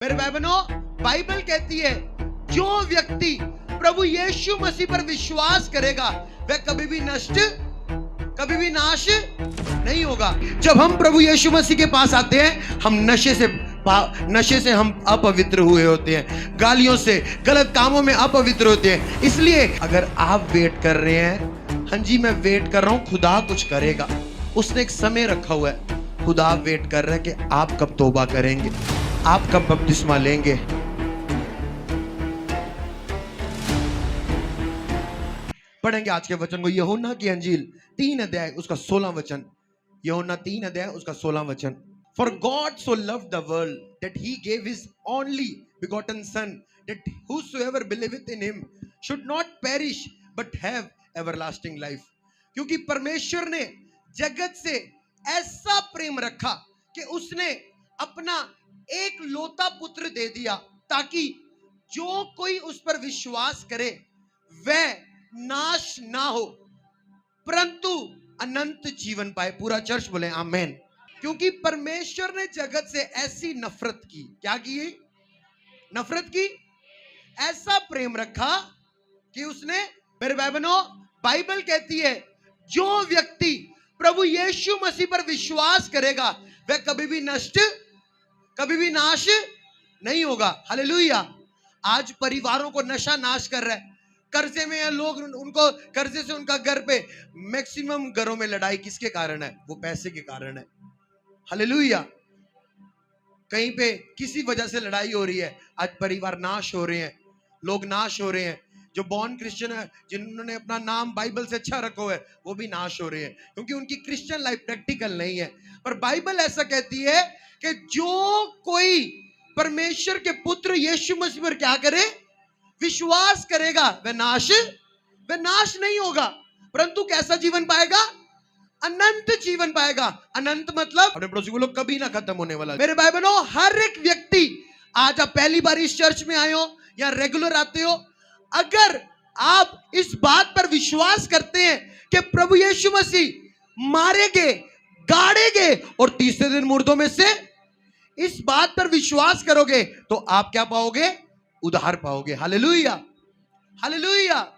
मेरे भाई बहनों, बाइबल कहती है जो व्यक्ति प्रभु यीशु मसीह पर विश्वास करेगा वह कभी भी नाश नहीं होगा। जब हम प्रभु यीशु मसीह के पास आते हैं, हम नशे से हम अपवित्र हुए होते हैं, गालियों से, गलत कामों में अपवित्र होते हैं। इसलिए अगर आप वेट कर रहे हैं, हाँ जी मैं वेट कर रहा हूं, खुदा कुछ करेगा, उसने एक समय रखा हुआ है। खुदा वेट कर रहा है कि आप कब तौबा करेंगे, आप कब बपतिस्मा लेंगे। पढ़ेंगे आज के वचन को, यूहन्ना की अंजील 3 अध्याय उसका 16 वचन। यूहन्ना 3 अध्याय उसका 16 वचन। For God so loved the world that he gave his only begotten son, that whosoever believeth in him should not perish but have everlasting life। क्योंकि परमेश्वर ने जगत से ऐसा प्रेम रखा कि उसने अपना एक लौता पुत्र दे दिया, ताकि जो कोई उस पर विश्वास करे वह नाश ना हो परंतु अनंत जीवन पाए। पूरा चर्च बोले आमेन। क्योंकि परमेश्वर ने जगत से ऐसी नफरत की, क्या की? नफरत की, ऐसा प्रेम रखा कि उसने, मेरे भाई बहनों, बाइबल कहती है जो व्यक्ति प्रभु यीशु मसीह पर विश्वास करेगा वह कभी भी नाश नहीं होगा। हालेलुया। आज परिवारों को नशा नाश कर रहा है। कर्जे में है लोग, उनको कर्जे से उनका घर पे मैक्सिमम घरों में लड़ाई किसके कारण है? वो पैसे के कारण है। हालेलुया। कहीं पे किसी वजह से लड़ाई हो रही है, आज परिवार नाश हो रहे हैं, लोग नाश हो रहे हैं। जो बॉर्न क्रिश्चियन है, जिन्होंने अपना नाम बाइबल से अच्छा रखा है, वो भी नाश हो रहे हैं, क्योंकि उनकी क्रिश्चियन लाइफ प्रैक्टिकल नहीं है। पर बाइबल ऐसा कहती है कि जो कोई परमेश्वर के पुत्र यीशु मसीह पर क्या करे, विश्वास करेगा, वह नाश नहीं होगा परंतु कैसा जीवन पाएगा? अनंत जीवन पाएगा। अनंत मतलब अपने पड़ोसी को लोग कभी ना खत्म होने वाला। मेरे भाई बहनों, हर एक व्यक्ति, आज आप पहली बार इस चर्च में आए हो या रेगुलर आते हो, अगर आप इस बात पर विश्वास करते हैं कि प्रभु यीशु मसीह मारे गए, गाड़े गए और तीसरे दिन मुर्दों में से, इस बात पर विश्वास करोगे तो आप क्या पाओगे? उद्धार पाओगे। Hallelujah, hallelujah.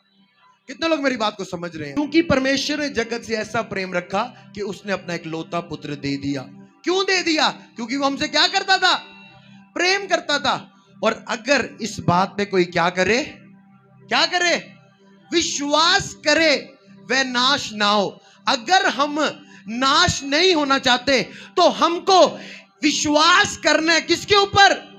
कितने लोग मेरी बात को समझ रहे हैं? क्योंकि परमेश्वर ने जगत से ऐसा प्रेम रखा कि उसने अपना एक लौता पुत्र दे दिया। क्यों दे दिया? क्योंकि वो हमसे क्या करता था? प्रेम करता था। और अगर इस बात पे कोई क्या करे, विश्वास करे, वह नाश ना हो। अगर हम नाश नहीं होना चाहते तो हमको विश्वास करना है किसके ऊपर?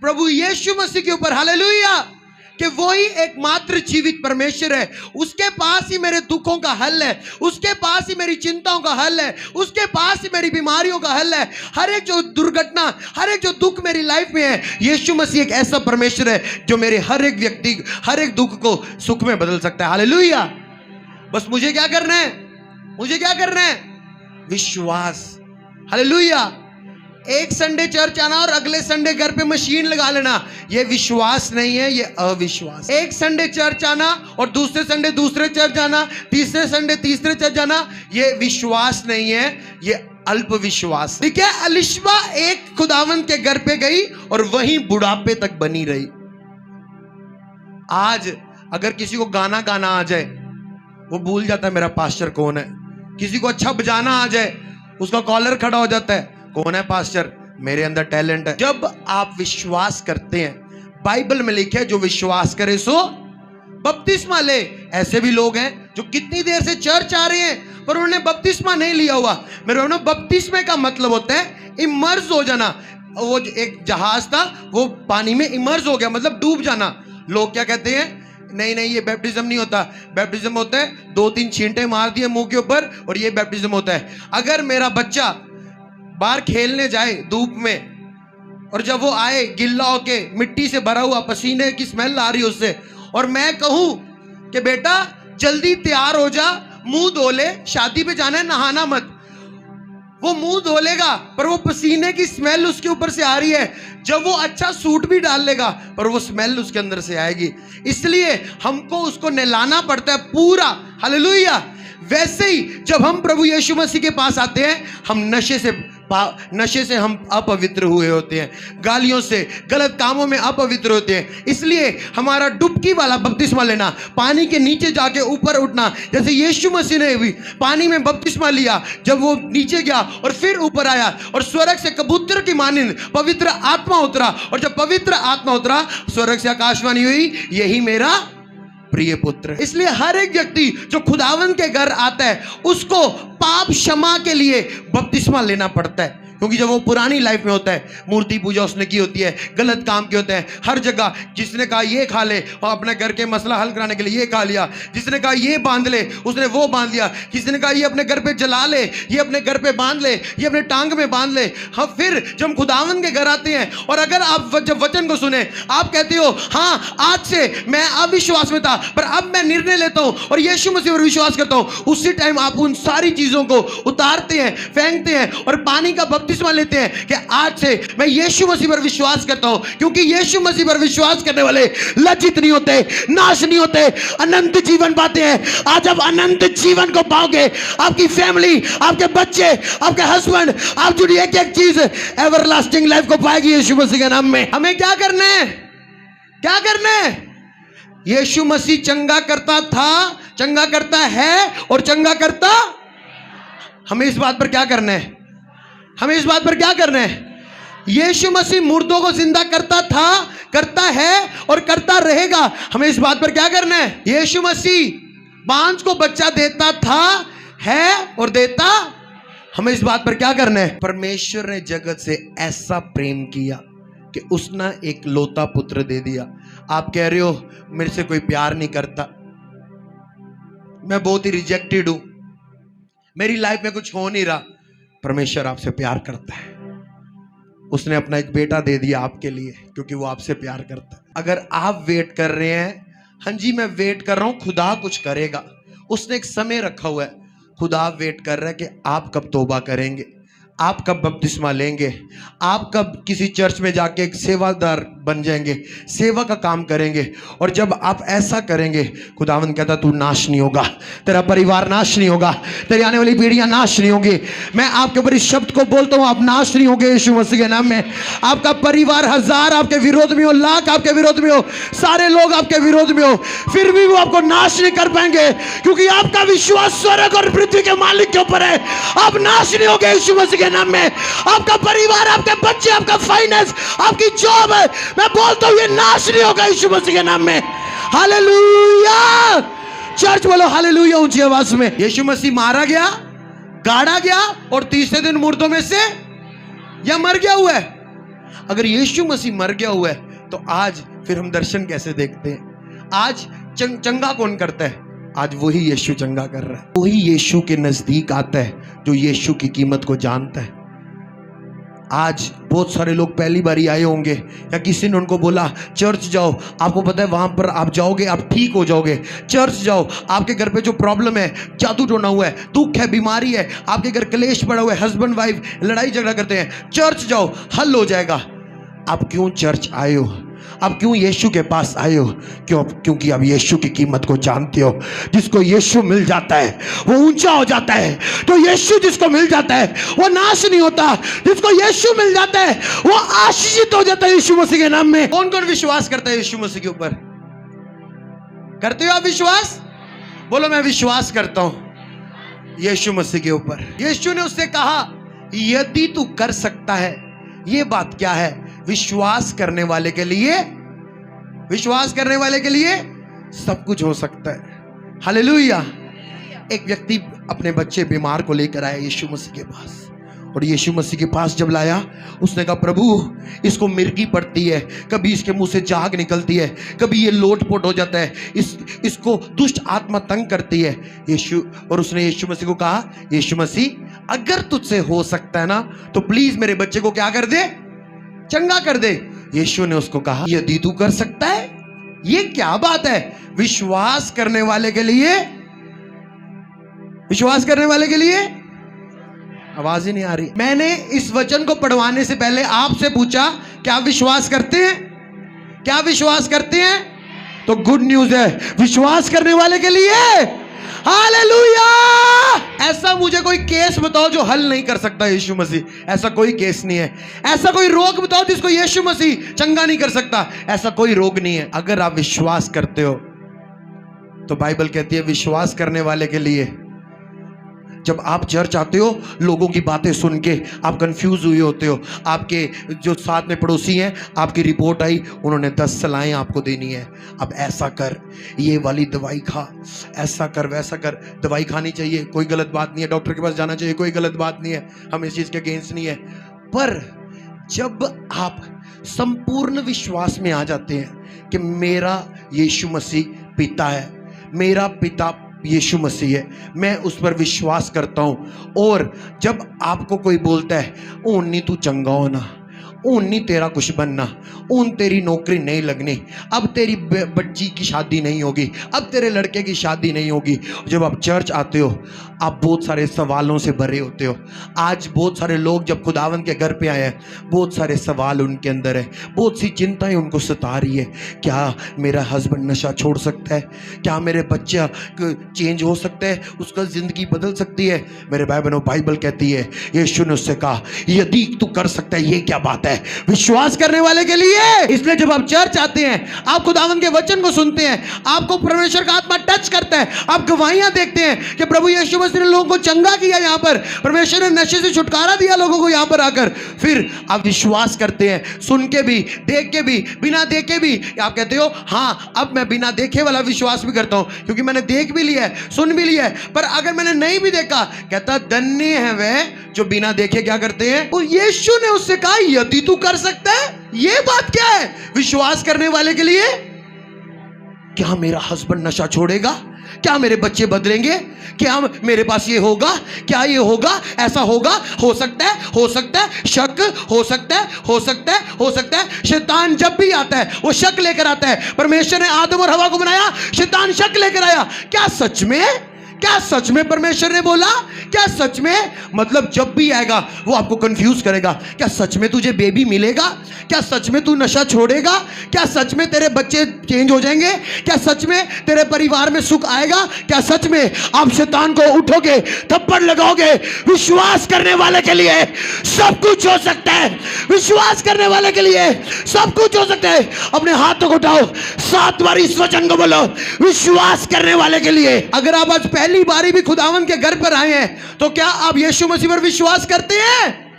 प्रभु यीशु मसीह के ऊपर। हालेलुया। कि वही एकमात्र जीवित परमेश्वर है। उसके पास ही मेरे दुखों का हल है, उसके पास ही मेरी चिंताओं का हल है, उसके पास ही मेरी बीमारियों का हल है। हर एक जो दुर्घटना, हर एक जो दुख मेरी लाइफ में है, यीशु मसीह एक ऐसा परमेश्वर है जो मेरे हर एक व्यक्ति, हर एक दुख को सुख में बदल सकता है। हालेलुया। बस मुझे क्या करना है? विश्वास। हालेलुया। एक संडे चर्च आना और अगले संडे घर पे मशीन लगा लेना, ये विश्वास नहीं है, ये अविश्वास। एक संडे चर्च आना और दूसरे संडे दूसरे चर्च जाना, तीसरे संडे तीसरे चर्च जाना, ये विश्वास नहीं है, ये अल्प विश्वास। ठीक है। अलिशबा एक खुदावंत के घर पे गई और वहीं बुढ़ापे तक बनी रही। आज अगर किसी को गाना आ जाए, वो भूल जाता है मेरा पास्टर कौन है। किसी को अच्छा बजाना आ जाए, उसका कॉलर खड़ा हो जाता है, कौन है पास्टर? मेरे अंदर टैलेंट है। जब आप विश्वास करते हैं, बाइबल में लिखा है जो विश्वास करे सो बपतिस्मा ले। ऐसे भी लोग हैं जो कितनी देर से चर्च आ रहे हैं पर उन्होंने बपतिस्मा नहीं लिया हुआ। मेरे भाइयों, बपतिस्मे का मतलब होता है इमर्ज हो जाना। वो एक जहाज था, वो पानी में इमर्ज हो गया, मतलब डूब जाना। लोग क्या कहते हैं? नहीं, ये बैप्टिज्म नहीं होता। बैप्टिज्म होता है 2-3 छींटे मार दिए मुंह के ऊपर और ये बैप्टिज्म होता है। अगर मेरा बच्चा बाहर खेलने जाए धूप में और जब वो आए गिल्ला होके, मिट्टी से भरा हुआ, पसीने की स्मेल आ रही है उससे, और मैं कहूं कि बेटा जल्दी तैयार हो जा, मुंह धो ले, शादी पे जाना है, नहाना मत, वो मुंह धो लेगा पर वो पसीने की स्मेल उसके ऊपर से आ रही है। जब वो अच्छा सूट भी डाल लेगा पर वो स्मेल उसके अंदर से आएगी। इसलिए हमको उसको नहलाना पड़ता है पूरा। हालेलुया। वैसे ही जब हम प्रभु यीशु मसीह के पास आते हैं, हम नशे से नशे से हम अपवित्र हुए होते हैं, गालियों से, गलत कामों में अपवित्र होते हैं। इसलिए हमारा डुबकी वाला बपतिस्मा लेना, पानी के नीचे जाके ऊपर उठना, जैसे यीशु मसीह ने भी पानी में बपतिस्मा लिया, जब वो नीचे गया और फिर ऊपर आया और स्वर्ग से कबूतर की मानिंद पवित्र आत्मा उतरा, और जब पवित्र आत्मा उतरा स्वर्ग से आकाशवाणी हुई, यही मेरा प्रिय पुत्र। इसलिए हर एक व्यक्ति जो खुदावंद के घर आता है उसको पाप क्षमा के लिए बपतिस्मा लेना पड़ता है, क्योंकि जब वो पुरानी लाइफ में होता है, मूर्ति पूजा उसने की होती है, गलत काम किए होते हैं, हर जगह जिसने कहा ये खा ले और अपने घर के मसला हल कराने के लिए ये खा लिया, जिसने कहा ये बांध ले उसने वो बांध लिया, किसी ने कहा ये अपने घर पे जला ले, ये अपने घर पे बांध ले, ये अपने टांग में बांध ले। हाँ, फिर जब हम खुदावंद के घर आते हैं और अगर आप जब वचन को सुने, आप कहते हो हाँ आज से मैं अविश्वास में था पर अब मैं निर्णय लेता हूं और यीशु मसीह पर विश्वास करता हूं, उसी टाइम आप उन सारी चीजों को उतारते हैं, फेंकते हैं और पानी का बपतिस्मा लेते हैं कि आज से मैं यीशु मसीह पर विश्वास करता हूं, क्योंकि यीशु मसीह पर विश्वास करने वाले लज्जित नहीं होते, नाश नहीं होते, अनंत जीवन पाते हैं। आज आप अनंत जीवन को पाओगे, आपकी फैमिली, आपके बच्चे, आपके हस्बैंड, आप जुड़ी एक एक चीज एवरलास्टिंग लाइफ को पाएगी यीशु मसीह के नाम में। हमें क्या करना है? क्या करना है? यीशु मसीह चंगा करता था, चंगा करता है और चंगा करता। हमें इस बात पर क्या करना है? हमें इस बात पर क्या करना है? यीशु मसीह मुर्दों को जिंदा करता था, करता है और करता रहेगा। हमें इस बात पर क्या करना है? यीशु मसीह बांझ को बच्चा देता था, है और देता। हमें इस बात पर क्या करना है? परमेश्वर ने जगत से ऐसा प्रेम किया कि उसने एक लौता पुत्र दे दिया। आप कह रहे हो मेरे से कोई प्यार नहीं करता, मैं बहुत ही रिजेक्टेड हूं, मेरी लाइफ में कुछ हो नहीं रहा। परमेश्वर आपसे प्यार करता है, उसने अपना एक बेटा दे दिया आपके लिए, क्योंकि वो आपसे प्यार करता है। अगर आप वेट कर रहे हैं, हाँ जी मैं वेट कर रहा हूं, खुदा कुछ करेगा, उसने एक समय रखा हुआ है। खुदा वेट कर रहा है कि आप कब तौबा करेंगे, आप कब बपतिस्मा लेंगे, आप कब किसी चर्च में जाके एक सेवादार बन जाएंगे, सेवा का काम करेंगे। और जब आप ऐसा करेंगे, खुदावंद कहता तू नाश नहीं होगा, तेरा परिवार नाश नहीं होगा, तेरी आने वाली पीढ़ियां नाश नहीं होगी। मैं आपके ऊपर इस शब्द को बोलता हूं, आप नाश नहीं होंगे यीशु मसीह के नाम में। आपका परिवार हजार आपके विरोध में हो, लाख आपके विरोध में हो, सारे लोग आपके विरोध में हो, फिर भी वो आपको नाश नहीं कर पाएंगे, क्योंकि आपका विश्वास स्वर्ग और पृथ्वी के मालिक के ऊपर है। आप नाश नहीं होंगे यीशु मसीह के नाम में। आपका परिवार, आपके बच्चे, आपका फाइनेंस, आपकी जॉब है, मैं बोलता हूं ये नाश नहीं होगा यीशु मसीह के नाम में। हालेलुया! चर्च बोलो हालेलुया ऊंची आवाज में। यीशु मसीह मारा गया, गाड़ा गया और तीसरे दिन मुर्दों में से या मर गया हुआ है। अगर यीशु मसीह मर गया हुआ है तो आज फिर हम दर्शन कैसे देखते हैं? आज चंगा कौन करता है? आज वही यीशु चंगा कर रहा है, वही यीशु के नजदीक आता है जो यीशु की कीमत को जानता है। आज बहुत सारे लोग पहली बारी आए होंगे या किसी ने उनको बोला चर्च जाओ, आपको पता है वहां पर आप जाओगे आप ठीक हो जाओगे। चर्च जाओ, आपके घर पे जो प्रॉब्लम है, जादू टोना हुआ है, दुख है, बीमारी है, आपके घर क्लेश पड़ा हुआ है, हस्बैंड वाइफ लड़ाई झगड़ा करते हैं, चर्च जाओ हल हो जाएगा। आप क्यों चर्च आए हो? आप क्यों यीशु के पास आए हो? क्यों? क्योंकि आप यीशु की कीमत को जानते हो। जिसको यीशु मिल जाता है वो ऊंचा हो जाता है, तो यीशु जिसको मिल जाता है वो नाश नहीं होता। जिसको यीशु मिल जाता है वो आशीषित हो जाता है यीशु मसीह के नाम में। कौन कौन विश्वास करता है यीशु मसीह के ऊपर? करते हो आप विश्वास? बोलो मैं विश्वास करता हूं यीशु मसीह के ऊपर। यीशु ने उससे कहा यदि तू कर सकता है। ये बात क्या है? विश्वास करने वाले के लिए, विश्वास करने वाले के लिए सब कुछ हो सकता है। हालेलुया! एक व्यक्ति अपने बच्चे बीमार को लेकर आया यीशु मसीह के पास, और यीशु मसीह के पास जब लाया उसने कहा प्रभु इसको मिर्गी पड़ती है, कभी इसके मुंह से झाग निकलती है, कभी ये लोटपोट हो जाता है, इसको दुष्ट आत्मा तंग करती है। और उसने यीशु मसीह को कहा यीशु मसीह अगर तुझसे हो सकता है ना तो प्लीज मेरे बच्चे को क्या कर दे? चंगा कर दे। यीशु ने उसको कहा यदि तू कर सकता है। ये क्या बात है? विश्वास करने वाले के लिए, विश्वास करने वाले के लिए। आवाज ही नहीं आ रही। मैंने इस वचन को पढ़वाने से पहले आपसे पूछा क्या विश्वास करते हैं? क्या विश्वास करते हैं? तो गुड न्यूज है, विश्वास करने वाले के लिए हालेलुया। ऐसा मुझे कोई केस बताओ जो हल नहीं कर सकता यीशु मसीह। ऐसा कोई केस नहीं है। ऐसा कोई रोग बताओ जिसको यीशु मसीह चंगा नहीं कर सकता। ऐसा कोई रोग नहीं है। अगर आप विश्वास करते हो तो बाइबल कहती है विश्वास करने वाले के लिए, जब आप चर्च आते हो लोगों की बातें सुन के आप कंफ्यूज हुए होते हो, आपके जो साथ में पड़ोसी हैं, आपकी रिपोर्ट आई, उन्होंने 10 सलाहें आपको देनी है। अब ऐसा कर, ये वाली दवाई खा, ऐसा कर, वैसा कर। दवाई खानी चाहिए, कोई गलत बात नहीं है। डॉक्टर के पास जाना चाहिए, कोई गलत बात नहीं है। हम इस चीज़ के अगेंस्ट नहीं है। पर जब आप संपूर्ण विश्वास में आ जाते हैं कि मेरा यीशु मसीह पिता है, मेरा पिता यीशु मसीह है, मैं उस पर विश्वास करता हूं। और जब आपको कोई बोलता है ऊन नहीं तू चंगा होना, ऊन नहीं तेरा कुछ बनना, ऊन तेरी नौकरी नहीं लगनी, अब तेरी बच्ची की शादी नहीं होगी, अब तेरे लड़के की शादी नहीं होगी। जब आप चर्च आते हो आप बहुत सारे सवालों से भरे होते हो। आज बहुत सारे लोग जब खुदावंद के घर पे आए हैं, बहुत सारे सवाल उनके अंदर है, बहुत सी चिंताएं उनको सता रही है। क्या मेरा हस्बैंड नशा छोड़ सकता है? क्या मेरे बच्चा चेंज हो सकता है? उसका जिंदगी बदल सकती है? मेरे भाई बहनों, बाइबल कहती है, यीशु ने उससे कहा यदि तू कर सकता है, ये क्या बात है विश्वास करने वाले के लिए। इसलिए जब आप चर्च आते हैं, आप खुदावंद के वचन को सुनते हैं, आपको परमेश्वर का आत्मा टच करता है, आप गवाहियां देखते हैं कि प्रभु यीशु मसीह ने लोगों को चंगा किया, यहां पर परमेश्वर ने नशे से छुटकारा दिया लोगों को यहां पर आकर, फिर आप विश्वास करते हैं, सुन के भी, देख के भी, बिना देखे भी। आप कहते हो हां अब मैं बिना देखे वाला विश्वास भी करता हूं, क्योंकि मैंने देख भी लिया है, सुन भी लिया है। पर अगर मैंने नहीं भी देखा, कहता धन्य है वे जो बिना देखे क्या करते हैं। तो यीशु ने उससे कहा यदि तू कर सकता है। ये बात क्या है विश्वास करने वाले के लिए? क्या मेरा हस्बैंड नशा छोड़ेगा? क्या मेरे बच्चे बदलेंगे? क्या मेरे पास ये होगा? क्या ये होगा? ऐसा होगा? हो सकता है, हो सकता है, शक हो सकता है, हो सकता है, हो सकता है। शैतान जब भी आता है वो शक लेकर आता है। परमेश्वर ने आदम और हवा को बनाया, शैतान शक लेकर आया। क्या सच में? क्या सच में परमेश्वर ने बोला? क्या सच में? मतलब जब भी आएगा वो आपको कंफ्यूज करेगा। क्या सच में तुझे बेबी मिलेगा? क्या सच में तू नशा छोड़ेगा? क्या सच में तेरे बच्चे चेंज हो जाएंगे? क्या सच में तेरे परिवार में सुख आएगा? क्या सच में आप शैतान को उठोगे, थप्पड़ लगाओगे? विश्वास करने वाले के लिए सब कुछ हो सकता है। विश्वास करने वाले के लिए सब कुछ हो सकता है। अपने हाथों को उठाओ, 7 बार इस वचन को बोलो, विश्वास करने वाले के लिए। अगर आप आज पहली बारी भी खुदावंद के घर पर आए हैं तो क्या आप यीशु मसीह पर विश्वास करते हैं?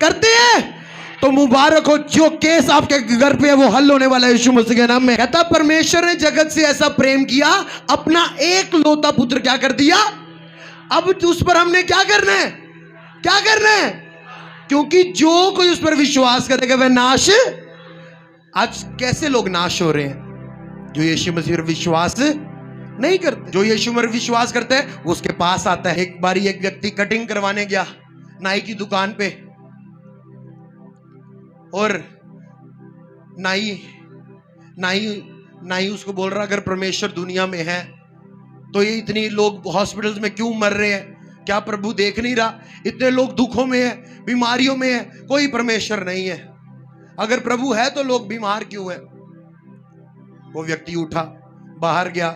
करते हैं तो मुबारक हो। जो केस आपके घर पे है वो हल होने वाला है यीशु मसीह के नाम में। कहता परमेश्वर ने जगत से ऐसा प्रेम किया, अपना एक लौता पुत्र क्या कर दिया। अब उस पर हमने क्या करना है? क्या करना है? क्योंकि जो कोई उस पर विश्वास करेगा वह नाश। आज कैसे लोग नाश हो रहे हैं? जो यीशु मसीह पर विश्वास नहीं करते। जो यीशु पर विश्वास करते हैं वो उसके पास आता है। एक बारी एक व्यक्ति कटिंग करवाने गया नाई की दुकान पे, और नाई उसको बोल रहा अगर परमेश्वर दुनिया में है तो ये इतनी लोग हॉस्पिटल्स में क्यों मर रहे हैं? क्या प्रभु देख नहीं रहा? इतने लोग दुखों में है, बीमारियों में है, कोई परमेश्वर नहीं है। अगर प्रभु है तो लोग बीमार क्यों है? वो व्यक्ति उठा, बाहर गया,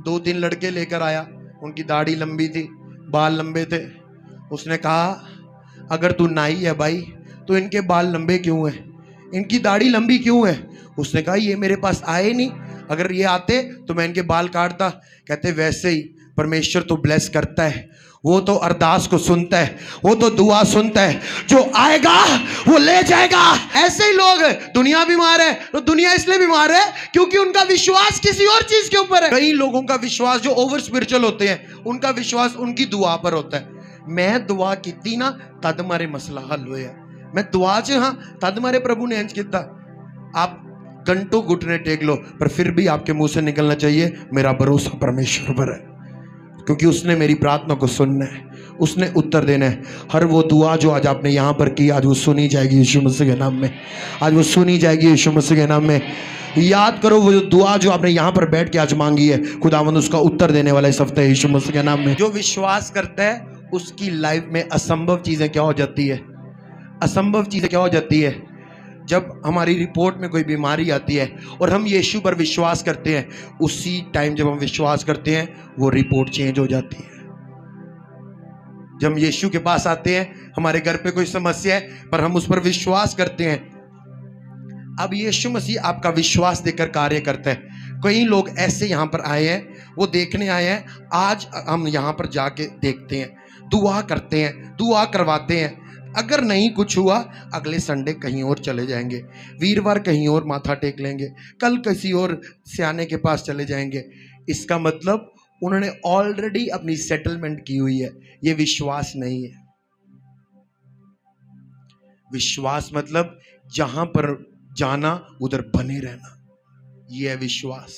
2-3 लड़के लेकर आया, उनकी दाढ़ी लंबी थी, बाल लंबे थे। उसने कहा अगर तू नाई है भाई तो इनके बाल लंबे क्यों हैं? इनकी दाढ़ी लंबी क्यों है? उसने कहा ये मेरे पास आए नहीं, अगर ये आते तो मैं इनके बाल काटता। कहते वैसे ही परमेश्वर तो ब्लेस करता है, वो तो अरदास को सुनता है, वो तो दुआ सुनता है, जो आएगा वो ले जाएगा। ऐसे ही लोग, दुनिया बीमार है तो दुनिया इसलिए बीमार है क्योंकि उनका विश्वास किसी और चीज के ऊपर है। कई लोगों का विश्वास जो ओवर स्पिरिचुअल होते हैं, उनका विश्वास उनकी दुआ पर होता है। मैं दुआ की ना तद मारे मसला हल होया, मैं दुआ च हाँ तद मारे प्रभु ने इंज किया। आप घंटों घुटने टेक लो पर फिर भी आपके मुंह से निकलना चाहिए मेरा भरोसा परमेश्वर पर है, क्योंकि उसने मेरी प्रार्थना को सुनना है, उसने उत्तर देना है। हर वो दुआ जो आज आपने यहाँ पर की, आज वो सुनी जाएगी यीशु मसीह के नाम में। आज वो सुनी जाएगी यीशु मसीह के नाम में। याद करो वो दुआ जो आपने यहाँ पर बैठ के आज मांगी है, खुदावंद उसका उत्तर देने वाला इस हफ्ते यीशु मसीह के नाम में। जो विश्वास करता है उसकी लाइफ में असंभव चीजें क्या हो जाती है? असंभव चीजें क्या हो जाती है? जब हमारी रिपोर्ट में कोई बीमारी आती है और हम यीशु पर विश्वास करते हैं, उसी टाइम जब हम विश्वास करते हैं वो रिपोर्ट चेंज हो जाती है। जब हम यीशु के पास आते हैं, हमारे घर पे कोई समस्या है पर हम उस पर विश्वास करते हैं, अब यीशु मसीह आपका विश्वास देकर कार्य करता है। कई लोग ऐसे यहाँ पर आए हैं, वो देखने आए हैं, आज हम यहाँ पर जाके देखते हैं, दुआ करते हैं, दुआ करवाते हैं, अगर नहीं कुछ हुआ अगले संडे कहीं और चले जाएंगे, वीरवार कहीं और माथा टेक लेंगे, कल किसी और सियाने के पास चले जाएंगे। इसका मतलब उन्होंने ऑलरेडी अपनी सेटलमेंट की हुई है। ये विश्वास नहीं है। विश्वास मतलब जहां पर जाना उधर बने रहना, ये है विश्वास।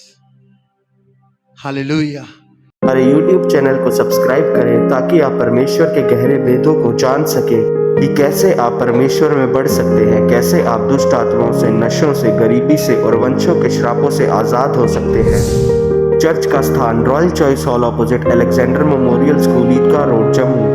हालेलुया। हमारे YouTube चैनल को सब्सक्राइब करें ताकि आप परमेश्वर के गहरे वेदों को जान सकें कि कैसे आप परमेश्वर में बढ़ सकते हैं, कैसे आप दुष्ट आत्माओं से, नशों से, गरीबी से और वंशों के श्रापों से आज़ाद हो सकते हैं। चर्च का स्थान royal choice hall opposite Alexander memorial school, Idgah road, Jammu.